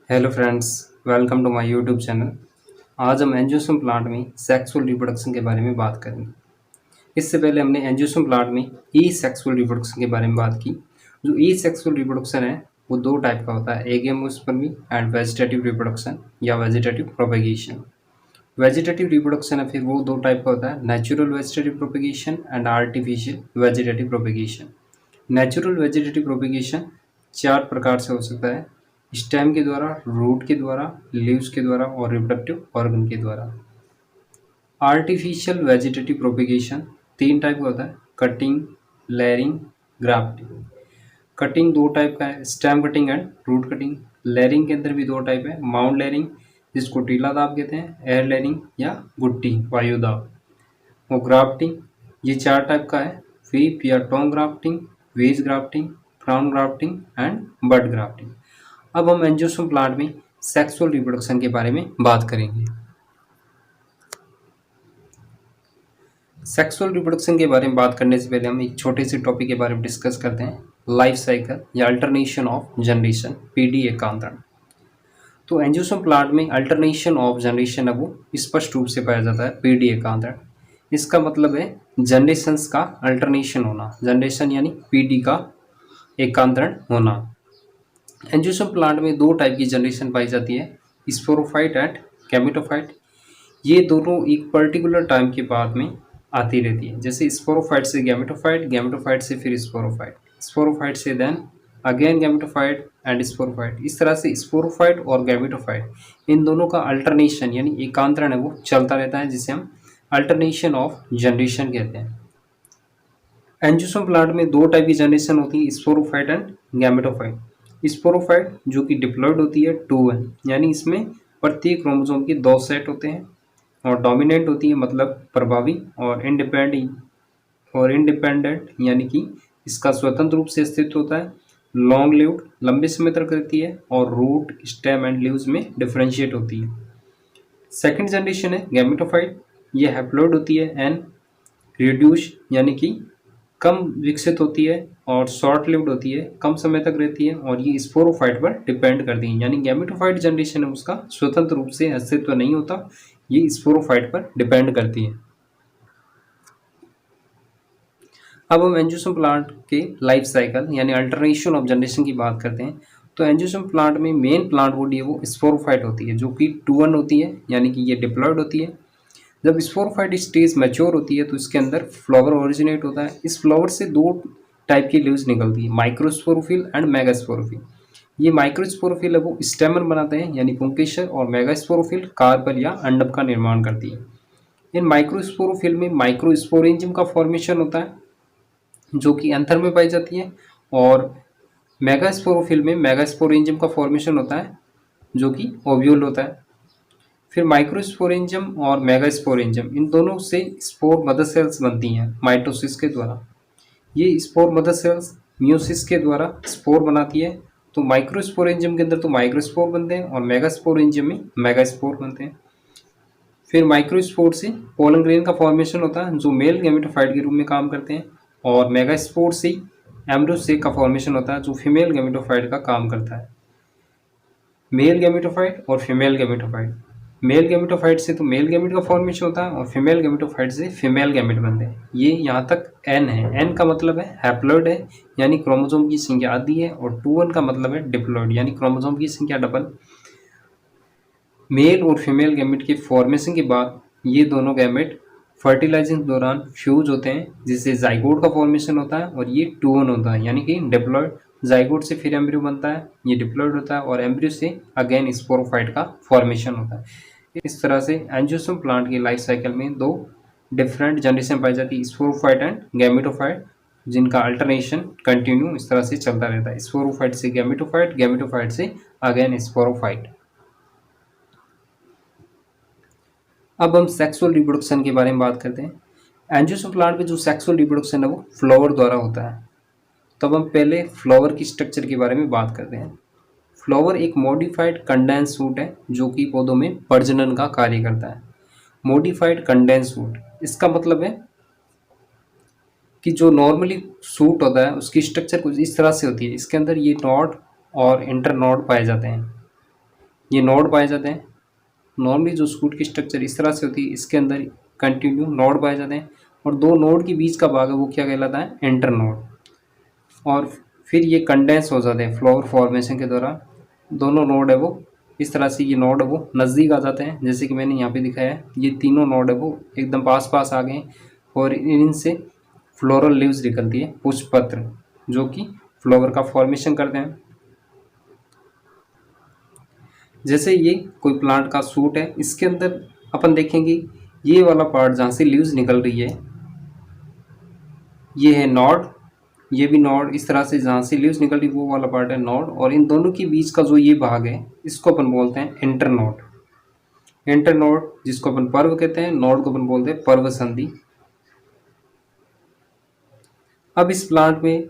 Hello friends, welcome to my YouTube channel. आज हम angiosperm plant में सेक्सुअल रिप्रोडक्शन के बारे में बात करेंगे। इससे पहले हमने एंजियोस्पर्म प्लांट में ई सेक्सुअल रिप्रोडक्शन के बारे में बात की। जो ई सेक्सुअल रिप्रोडक्शन है वो दो टाइप का होता है, एगेमोस्पर्मी एंड वेजिटेटिव रिप्रोडक्शन या वेजिटेटिव प्रोपेगेशन। वेजिटेटिव रिप्रोडक्शन है फिर वो दो टाइप का होता है, natural vegetative propagation and artificial vegetative propagation. Natural vegetative propagation चार प्रकार से हो सकता है, स्टेम के द्वारा, रूट के द्वारा, लीव्स के द्वारा और रिप्रोडक्टिव ऑर्गन के द्वारा। आर्टिफिशियल वेजिटेटिव प्रोपेगेशन तीन टाइप का होता है, कटिंग, लेयरिंग, ग्राफ्टिंग। कटिंग दो टाइप का है, stem cutting and root cutting. Layering के अंदर भी दो टाइप है, माउंट लेयरिंग जिसको टीला दाब कहते हैं, एयर लेयरिंग या गुट्टी वायु दाब, और ग्राफ्टिंग ये चार टाइप का है, वीप या tongue grafting, wedge grafting, crown grafting and bud grafting. अब हम एंजियोस्पर्म प्लांट में सेक्सुअल रिप्रोडक्शन के बारे में बात करेंगे। सेक्सुअल रिप्रोडक्शन के बारे में बात करने से पहले हम एक छोटे से टॉपिक के बारे में डिस्कस करते हैं, लाइफ साइकिल या अल्टरनेशन ऑफ जनरेशन, पीडी एकांतरण। तो एंजियोस्पर्म प्लांट में अल्टरनेशन ऑफ जनरेशन है वो स्पष्ट रूप से पाया जाता है, पीडी एकांतरण। इसका मतलब है जनरेशंस का अल्टरनेशन होना, जनरेशन यानी पीडी का एकांतरण होना। एंजियोस्पर्म प्लांट में दो टाइप की जनरेशन पाई जाती है, स्पोरोफाइट एंड गैमेटोफाइट। ये दोनों एक पर्टिकुलर टाइम के बाद में आती रहती है, जैसे स्पोरोफाइट से गैमेटोफाइट, गैमेटोफाइट से फिर स्पोरोफाइट, स्पोरोफाइट से then again gametophyte and sporophyte. इस तरह से स्पोरोफाइट और गैमेटोफाइट इन दोनों का अल्टरनेशन यानी एकांतरण है वो चलता रहता है, जिसे हम अल्टरनेशन ऑफ जनरेशन कहते हैं। एंजियोस्पर्म प्लांट में दो टाइप की जनरेशन होती है, स्पोरोफाइट एंड गैमेटोफाइट। स्पोरोफाइट जो कि डिप्लॉयड होती है 2n, यानी इसमें प्रत्येक क्रोमोसोम के दो सेट होते हैं, और डोमिनेंट होती है मतलब प्रभावी, और इंडिपेंडेंट यानी कि इसका स्वतंत्र रूप से अस्तित्व होता है, लॉन्ग लिव्ड लंबे समय तक रहती है, और रूट, स्टेम एंड लीव्स में डिफरेंशिएट होती है। सेकेंड जनरेशन है गैमेटोफाइट, ये हैप्लॉइड होती है एंड रिड्यूस यानी कि कम विकसित होती है और शॉर्ट लिव्ड होती है, कम समय तक रहती है, और ये स्पोरोफाइट पर डिपेंड करती है। यानी गैमेटोफाइट जनरेशन है उसका स्वतंत्र रूप से अस्तित्व नहीं होता, ये स्पोरोफाइट पर डिपेंड करती है। अब हम एंजियोस्पर्म प्लांट के लाइफ साइकिल यानी अल्टरनेशन ऑफ जनरेशन की बात करते हैं। तो एंजियोस्पर्म प्लांट में मेन प्लांट बॉडी है वो स्पोरोफाइट होती है, जो कि 2n होती है, यानी कि ये डिप्लॉयड होती है। जब स्पोरोफाइट स्टेज मैच्योर होती है तो इसके अंदर फ्लावर ओरिजिनेट होता है। इस फ्लावर से दो टाइप की लीव्स निकलती है, माइक्रोस्पोरोफिल एंड मेगास्पोरोफिल। ये माइक्रोस्पोरोफिल है वो स्टेमन बनाते हैं यानी पुंकेसर, और मेगास्पोरोफिल कार्पल या अंडप का निर्माण करती है। इन माइक्रोस्पोरोफिल में माइक्रोस्पोरेंजियम का फॉर्मेशन होता है जो कि एंथर में पाई जाती है, और मेगास्पोरोफिल में मेगास्पोरेंजियम का फॉर्मेशन होता है जो कि ओव्यूल होता है। फिर माइक्रोस्पोरेंजियम और मेगास्पोरेंजियम इन दोनों से स्पोर मदर सेल्स बनती हैं माइटोसिस के द्वारा। ये स्पोर मदर सेल्स मियोसिस के द्वारा स्पोर बनाती है। तो माइक्रोस्पोरेंजियम के अंदर तो माइक्रोस्पोर बनते हैं और मेगास्पोरेंजियम में मेगास्पोर बनते हैं। फिर माइक्रोस्पोर से पोलन ग्रेन का फॉर्मेशन होता है जो मेल गैमेटोफाइट के रूप में काम करते हैं, और मेगास्पोर से एम्ब्रियोसेक का फॉर्मेशन होता है जो फीमेल गैमेटोफाइट का काम करता है। मेल गैमेटोफाइट और फीमेल गैमेटोफाइट, मेल गैमेटोफाइट से तो मेल गैमेट का फॉर्मेशन होता है, और फीमेल गैमेटोफाइट से फीमेल गैमेट बनते हैं। ये यहाँ तक एन है, एन का मतलब है हैप्लॉइड है यानी क्रोमोसोम की संख्या आधी है, और 2n का मतलब है डिप्लॉइड यानी क्रोमोसोम की संख्या डबल। मेल और फीमेल गैमेट के फॉर्मेशन के बाद ये दोनों गैमेट फर्टिलाइजिंग के दौरान फ्यूज होते हैं, जिससे जाइगोट का फॉर्मेशन होता है, और ये 2n होता है यानी कि डिप्लॉइड। जाइगोट से फिर एम्ब्रियो बनता है, ये डिप्लॉइड होता है, और एम्ब्रियो से अगेन स्पोरोफाइट का फॉर्मेशन होता है। इस तरह से एंजियोस्पर्म प्लांट की लाइफ साइकिल में दो डिफरेंट जनरेशन पाई जाती है, स्पोरोफाइट एंड गैमेटोफाइट, जिनका अल्टरनेशन कंटिन्यू इस तरह से चलता रहता है, स्पोरोफाइट से गैमेटोफाइट, गैमेटोफाइट से अगेन स्पोरोफाइट। अब हम सेक्सुअल रिप्रोडक्शन के बारे में बात करते हैं। एंजियोस्पर्म प्लांट में जो सेक्सुअल रिप्रोडक्शन है वो फ्लावर द्वारा होता है। तब हम पहले फ्लावर की स्ट्रक्चर के बारे में बात करते हैं। फ्लावर एक मॉडिफाइड कंडेंस सूट है जो कि पौधों में प्रजनन का कार्य करता है। मॉडिफाइड कंडेंस सूट, इसका मतलब है कि जो नॉर्मली सूट होता है उसकी स्ट्रक्चर कुछ इस तरह से होती है, इसके अंदर ये नॉड और इंटर नॉड पाए जाते हैं। ये नोड पाए जाते हैं। नॉर्मली जो सूट की स्ट्रक्चर इस तरह से होती है, इसके अंदर कंटिन्यू नोड पाए जाते हैं और दो नोड के बीच का भाग है वो क्या कहलाता है, इंटर नोड। और फिर ये कंडेंस हो जाते हैं फ्लावर फॉर्मेशन के दौरान। दोनों नोड है वो इस तरह से, ये नोड है वो नज़दीक आ जाते हैं, जैसे कि मैंने यहाँ पे दिखाया है। ये तीनों नोड है वो एकदम पास पास आ गए हैं और इनसे फ्लोरल लीव्स निकलती है, पुष्प पत्र, जो कि फ्लावर का फॉर्मेशन करते हैं। जैसे ये कोई प्लांट का सूट है, इसके अंदर अपन देखेंगे ये वाला पार्ट जहाँ से लीव्स निकल रही है ये है नॉड, ये भी नॉड इस तरह से जहाँ से लीव्स निकल रही वो वाला पार्ट है नॉड, और इन दोनों के बीच का जो ये भाग है इसको अपन बोलते हैं इंटरनोड। इंटरनोड जिसको अपन पर्व कहते हैं, नोड को अपन बोलते हैं पर्व संधि। अब इस प्लांट में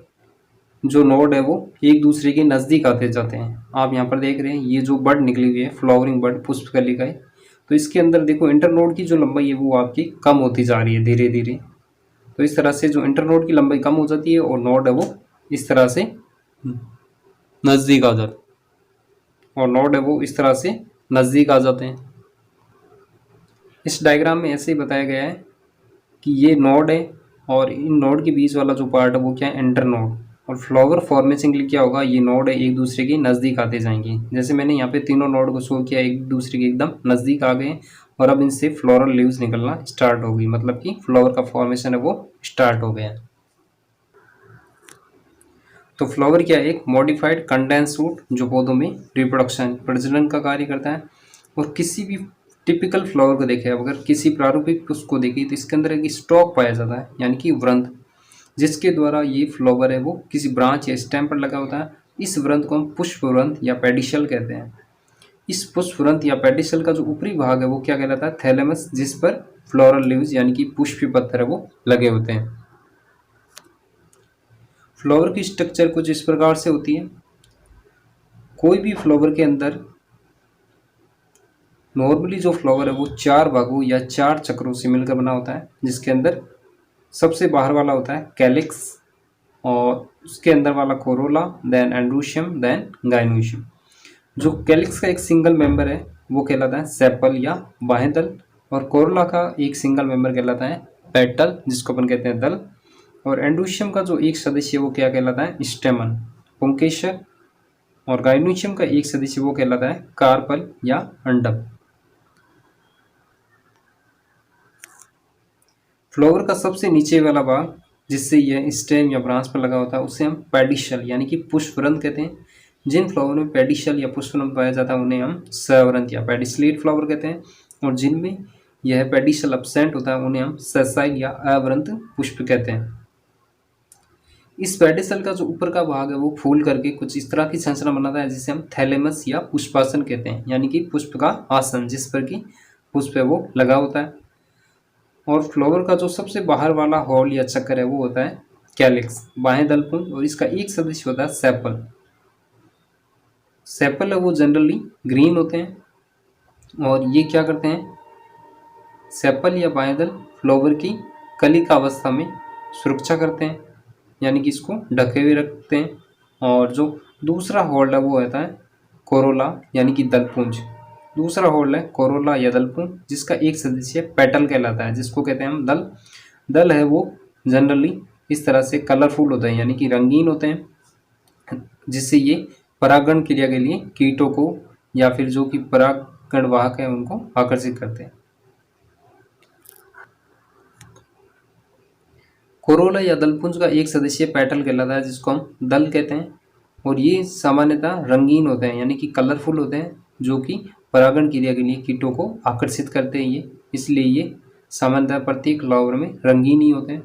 जो नोड है वो एक दूसरे के नज़दीक आते जाते हैं। आप यहाँ पर देख रहे हैं ये जो बड निकली हुई है, फ्लावरिंग बड, पुष्पकलिका है, तो इसके अंदर देखो इंटरनोड की जो लंबाई है वो आपकी कम होती जा रही है धीरे धीरे। तो इस तरह से जो इंटरनोड की लंबाई कम हो जाती है और नोड है वो इस तरह से नज़दीक आ जाते हैं, और नोड है वो इस तरह से नज़दीक आ जाते हैं। इस डायग्राम में ऐसे ही बताया गया है कि ये नोड है और इन नोड के बीच वाला जो पार्ट है वो क्या है, इंटरनोड। और फ्लावर फॉर्मेशन के लिए क्या होगा, ये नोड है एक दूसरे के नज़दीक आते जाएंगे। जैसे मैंने यहाँ पे तीनों नोड को शो किया, एक दूसरे के एकदम नज़दीक आ गए और अब इनसे फ्लोरल लीव्स निकलना स्टार्ट हो गई, मतलब कि फ्लावर का फॉर्मेशन है वो स्टार्ट हो गया। तो फ्लावर क्या है, एक मॉडिफाइड कंडेंस सूट जो पौधों में रिप्रोडक्शन प्रजनन का कार्य करता है। और किसी भी टिपिकल फ्लावर को देखें, अगर किसी प्रारूपिक पुष्प को देखें तो इसके अंदर एक स्टॉक पाया जाता है, यानी कि वृंत, जिसके द्वारा ये फ्लावर है वो किसी ब्रांच या स्टेम पर लगा होता है। इस वृंत को हम पुष्प वृंत या पेडिशल कहते हैं। इस पुष्प वृंत या पेडिशल का जो ऊपरी भाग है वो क्या कहलाता है, थैलेमस, जिस पर फ्लोरल लीव्स यानी कि पुष्प पत्थर है वो लगे होते हैं। फ्लावर की स्ट्रक्चर कुछ इस प्रकार से होती है। कोई भी फ्लावर के अंदर नॉर्मली जो फ्लावर है वो चार भागों या चार चक्रों से मिलकर बना होता है, जिसके अंदर सबसे बाहर वाला होता है कैलिक्स, और उसके अंदर वाला corolla, then androecium, then gynoecium. जो कैलिक्स का एक सिंगल मेंबर है वो कहलाता है सेपल या बाहें दल, और कोरोला का एक सिंगल मेंबर कहलाता है पेटल, जिसको अपन कहते हैं दल, और एंड्रोशियम का जो एक सदस्य है वो क्या कहलाता है, स्टेमन, पुंकेसर, और गाइनोशियम का एक सदस्य वो कहलाता है कार्पल या अंडक। फ्लावर का सबसे नीचे वाला भाग जिससे यह स्टेम या ब्रांच पर लगा होता है उसे हम पेडिशल यानी कि पुष्पवृंत कहते हैं। जिन फ्लावर में पेडिशल या पुष्पवृंत पाया जाता है उन्हें हम सवृंत या पेडिसलेट फ्लावर कहते हैं, और जिनमें यह पेडिशल अब्सेंट होता है उन्हें हम सेसाइल या अवृंत पुष्प कहते हैं। इस पेडिसल का जो ऊपर का भाग है वो फूल करके कुछ इस तरह की संरचना बनाता है जिसे हम थैलेमस या पुष्पासन कहते हैं, यानी कि पुष्प का आसन जिस पर कि पुष्प है वो लगा होता है। और फ्लावर का जो सबसे बाहर वाला हॉल या चक्कर है वो होता है कैलिक्स, बाहें दलपुंज, और इसका एक सदस्य होता है सेपल। सेपल है वो जनरली ग्रीन होते हैं और ये क्या करते हैं, सेपल या बाहें दल फ्लावर की कली का अवस्था में सुरक्षा करते हैं, यानी कि इसको ढके हुए रखते हैं। और जो दूसरा होल्ड है वो होता है कोरोला यानी कि दलपुंज। दूसरा होल्ड है कोरोला या दलपुंज जिसका एक सदस्य पेटल कहलाता है, जिसको कहते हैं हम दल। दल है वो जनरली इस तरह से कलरफुल होते हैं, यानी कि रंगीन होते हैं, जिससे ये परागण क्रिया के लिए कीटों को या फिर जो कि परागण वाहक है उनको आकर्षित करते हैं। कोरोला या दलपुंज का एक सदस्य पेटल कहलाता है जिसको हम दल कहते हैं, और ये सामान्यतः रंगीन होते हैं यानी कि कलरफुल होते हैं, जो कि परागण क्रिया के लिए कीटों को आकर्षित करते हैं ये, इसलिए ये सामान्यतः प्रत्येक फ्लावर में रंगीन ही होते हैं।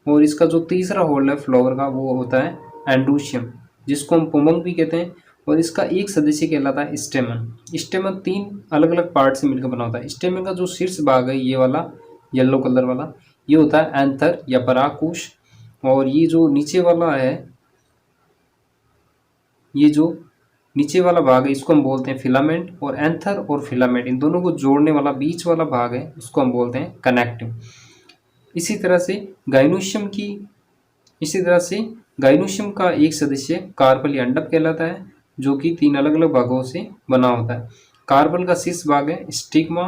और इसका जो तीसरा होल्ड है फ्लावर का वो होता है एंड्रोशियम, जिसको हम पुमंग भी कहते हैं, और इसका एक सदस्य कहलाता है स्टेमन। स्टेमन तीन अलग अलग पार्ट से मिलकर बना होता है। स्टेमन का जो शीर्ष भाग है ये वाला येलो कलर वाला ये होता है एंथर या परागकोश, और ये जो नीचे वाला है, ये जो नीचे वाला भाग है इसको हम बोलते हैं फिलामेंट, और एंथर और फिलामेंट इन दोनों को जोड़ने वाला बीच वाला भाग है उसको हम बोलते हैं कनेक्टिव। इसी तरह से गाइनोशियम का एक सदस्य कार्पल या अंडक कहलाता है, जो कि तीन अलग अलग भागों से बना होता है। कार्पल का शीर्ष भाग है स्टिग्मा,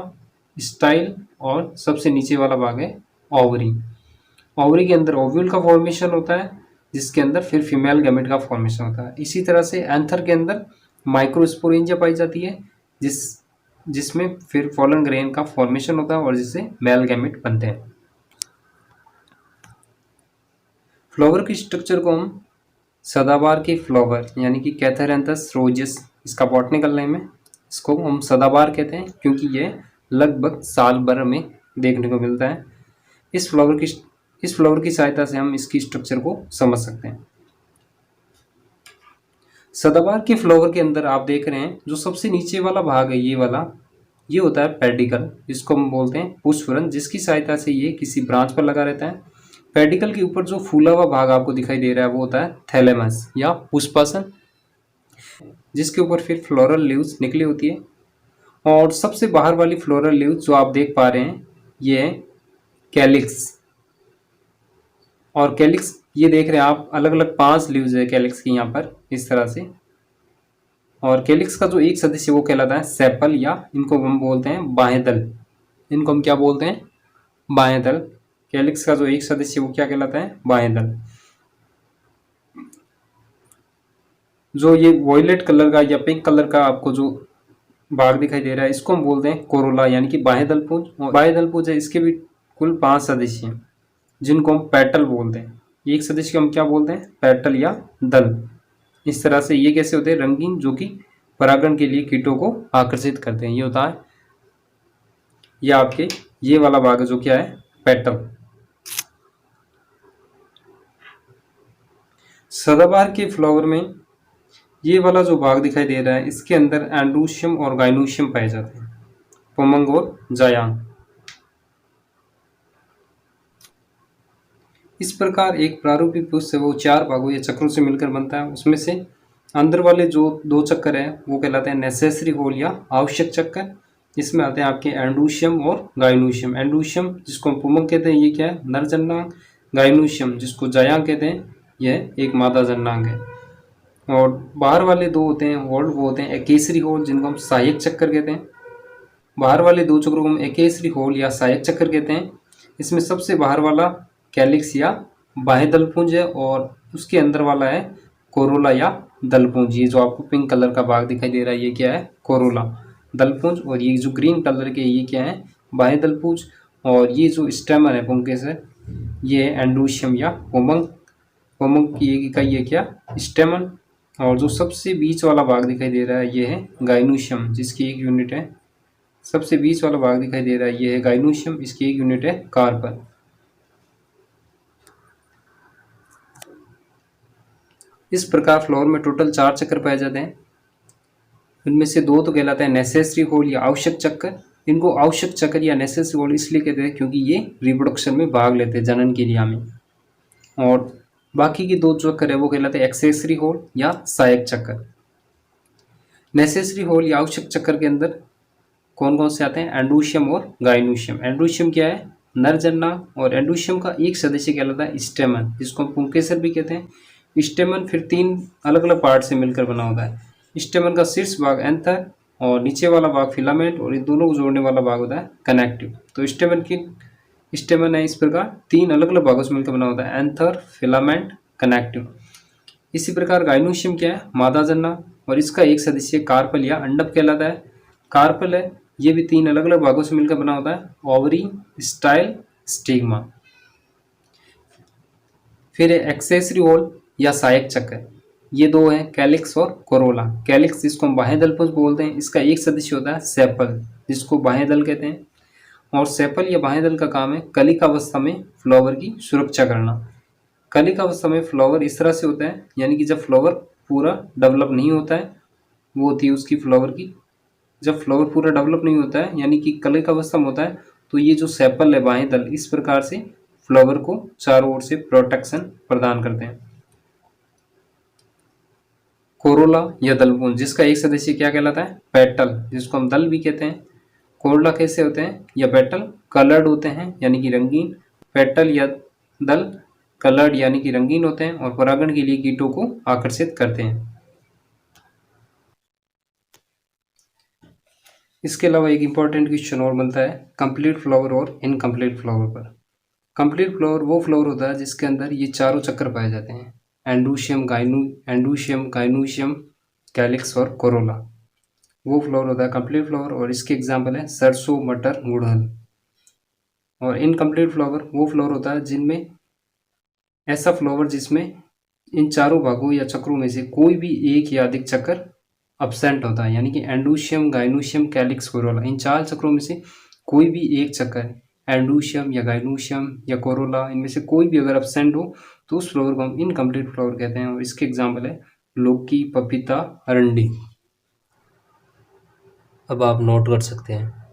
स्टाइल और सबसे नीचे वाला भाग है ओवरी। ओवरी के अंदर ओव्यूल का फॉर्मेशन होता है, जिसके अंदर फिर फीमेल गैमेट का फॉर्मेशन होता है। इसी तरह से एंथर के अंदर माइक्रोस्पोरेंजिया पाई जाती है, जिसमें फिर फॉलन ग्रेन का फॉर्मेशन होता है और जिससे मेल गैमेट बनते हैं। फ्लावर की स्ट्रक्चर को हम सदाबहार के फ्लावर यानी कि कैथेरेंथस रोजेस, इसका बॉटनिकल नेम है, इसको हम सदाबहार कहते हैं क्योंकि ये लगभग साल भर में देखने को मिलता है। इस फ्लावर की सहायता से हम इसकी स्ट्रक्चर को समझ सकते हैं। सदाबहार के फ्लावर के अंदर आप देख रहे हैं जो सबसे नीचे वाला भाग है ये वाला, ये होता है पेडिकल, जिसको हम बोलते हैं पुष्परंध्र, जिसकी सहायता से ये किसी ब्रांच पर लगा रहता है। पेडिकल के ऊपर जो फूला हुआ भाग आपको दिखाई दे रहा है वो होता है थैलेमस या पुष्पासन, जिसके ऊपर फिर फ्लोरल लीव्स निकली होती है। और सबसे बाहर वाली फ्लोरल लीव्स जो आप देख पा रहे हैं ये है कैलिक्स। और कैलिक्स ये देख रहे हैं आप, अलग अलग 5 लीव्स है कैलिक्स की यहाँ पर इस तरह से। और कैलिक्स का जो एक सदस्य वो कहलाता है सेपल, या इनको हम बोलते हैं बाहें दल। इनको हम क्या बोलते हैं? बाहें दल। कैलिक्स का जो एक सदस्य वो क्या कहलाता है? बाहें दल। जो ये वॉयलेट कलर का या पिंक कलर का आपको जो भाग दिखाई दे रहा है इसको हम बोलते हैं कोरोला यानी कि बाह्य दलपुंज। और बाह्य दलपुंज है, इसके भी कुल 5 सदस्य हैं जिनको हम पेटल बोलते हैं। एक सदस्य को हम क्या बोलते हैं? पेटल या दल। इस तरह से ये कैसे होते हैं? रंगीन, जो कि परागण के लिए कीटों को आकर्षित करते हैं। ये होता है ये आपके ये वाला भाग जो क्या है? पेटल। सदाबहार के फ्लावर में ये वाला जो भाग दिखाई दे रहा है इसके अंदर एंड्रोशियम और गाइनोशियम पाए जाते हैं, पोमंग और जायांग। इस प्रकार एक प्रारूपी पुष्प है वो 4 भागों या चक्रों से मिलकर बनता है। उसमें से अंदर वाले जो 2 चक्कर हैं वो कहलाते हैं नेसेसरी होल या आवश्यक चक्कर। इसमें आते हैं आपके एंड्रोशियम और गाइनोशियम। एंड्रोशियम जिसको हम पुमंग कहते हैं ये क्या है? नर जननांग। गाइनोशियम जिसको जायांग कहते हैं यह एक मादा जननांग है। और बाहर वाले 2 होते हैं होल, वो होते हैं एकेसरी होल जिनको हम सहायक चक्कर कहते हैं। बाहर वाले 2 चक्रों को हम एकेसरी होल या सहायक चक्कर कहते हैं। इसमें सबसे बाहर वाला कैलिक्स या बाह्य दलपुंज है और उसके अंदर वाला है कोरोला या दलपुंज। ये जो आपको पिंक कलर का भाग दिखाई दे रहा है ये क्या है? कोरोला दलपुंज। और ये जो ग्रीन कलर के ये क्या है? बाह्य दलपुंज। और ये जो स्टेमन है पुंकेस है ये है एंड्रोशियम या पोमंग। पोमंग की का ये क्या? स्टेमन। और जो सबसे बीच वाला भाग दिखाई दे रहा है ये है गाइनोशियम, जिसकी एक यूनिट है। सबसे बीच वाला भाग दिखाई दे रहा है ये है गाइनोशियम, इसकी एक यूनिट है कार्पल। इस प्रकार फ्लावर में टोटल 4 चक्कर पाए जाते हैं। इनमें से 2 तो कहलाते हैं नेसेसरी होल या आवश्यक चक्कर। इनको आवश्यक चक्कर या नेसेसरी होल इसलिए कहते हैं क्योंकि ये रिप्रोडक्शन में भाग लेते हैं, जनन क्रिया में। और बाकी के 2 चक्कर है वो कहलाते हैं एक्सेसरी होल या सहायक चक्कर। नेसेसरी होल या आवश्यक चक्कर के अंदर कौन कौन से आते हैं? एंड्रोशियम और गाइनोशियम। एंड्रोशियम क्या है? नर जननांग। और एंड्रोशियम का एक सदस्य कहलाता है स्टेमन, जिसको हम पुंकेसर भी कहते हैं। स्टेमन फिर 3 अलग अलग पार्ट से मिलकर बना होता है। स्टेमन का शीर्ष भाग एंथर और नीचे वाला भाग फिलामेंट और इन दोनों को जोड़ने वाला भाग होता है कनेक्टिव। तो स्टेमन है इस प्रकार 3 अलग अलग भागों से मिलकर बना होता है, एंथर, फिलामेंट, कनेक्टिव। इसी प्रकार गाइनोशियम क्या है? मादा जननांग और इसका एक सदस्य कार्पल या अंडप कहलाता है। कार्पल है ये भी 3 अलग अलग भागों से मिलकर बना होता है, ओवरी, स्टाइल, स्टिग्मा। फिर है एक्सेसरी होल या सहायक चक्कर। ये 2 हैं कैलिक्स और कोरोला। कैलिक्स जिसको हम बाह्य दलपुंज बोलते हैं, इसका एक सदस्य होता है सेपल, जिसको बाह्य दल कहते हैं। और सेपल या बाह्य दल का काम है कलिकावस्था में फ्लावर की सुरक्षा करना। कलिकावस्था में फ्लावर इस तरह से होता है यानी कि जब फ्लावर पूरा डेवलप नहीं होता है, वो होती है उसकी फ्लावर की, जब फ्लावर पूरा डेवलप नहीं होता है यानी कि कलिकावस्था में होता है, तो ये जो सेपल है बाह्य दल इस प्रकार से फ्लावर को चारों ओर से प्रोटेक्शन प्रदान करते हैं। कोरोला या दलपुंज जिसका एक सदस्य क्या कहलाता है? पेटल, जिसको हम दल भी कहते हैं। कोरोला कैसे होते हैं या पेटल? कलर्ड होते हैं यानी कि रंगीन। पेटल या दल कलर्ड यानी कि रंगीन होते हैं और परागण के लिए कीटों को आकर्षित करते हैं। इसके अलावा एक इम्पॉर्टेंट क्वेश्चन और बनता है कंप्लीट फ्लावर और इनकम्प्लीट फ्लावर पर। कंप्लीट फ्लावर वो फ्लावर होता है जिसके अंदर ये चारों चक्कर पाए जाते हैं, एंडोशियम, गाइनोशियम, कैलिक्स और कोरोला। वो फ्लावर होता है कंप्लीट फ्लावर, और इसके एग्जाम्पल है सरसों, मटर, गुड़हल। और इनकम्प्लीट फ्लावर वो फ्लावर होता है जिनमें ऐसा फ्लावर जिसमें इन चारों भागों या चक्रों में से कोई भी एक या अधिक चक्कर अब्सेंट होता है, यानी कि एंडोशियम, गाइनोशियम, कैलिक्स, कोरोला, इन चार चक्रों में से कोई भी एक चक्कर, एंडोशियम या गाइनोशियम या कोरोला, इनमें से कोई भी अगर अब्सेंट हो तो उस फ्लावर को हम इनकम्प्लीट फ्लावर कहते हैं। और इसके एग्जाम्पल है लौकी, पपीता, अरंडी। अब आप नोट कर सकते हैं।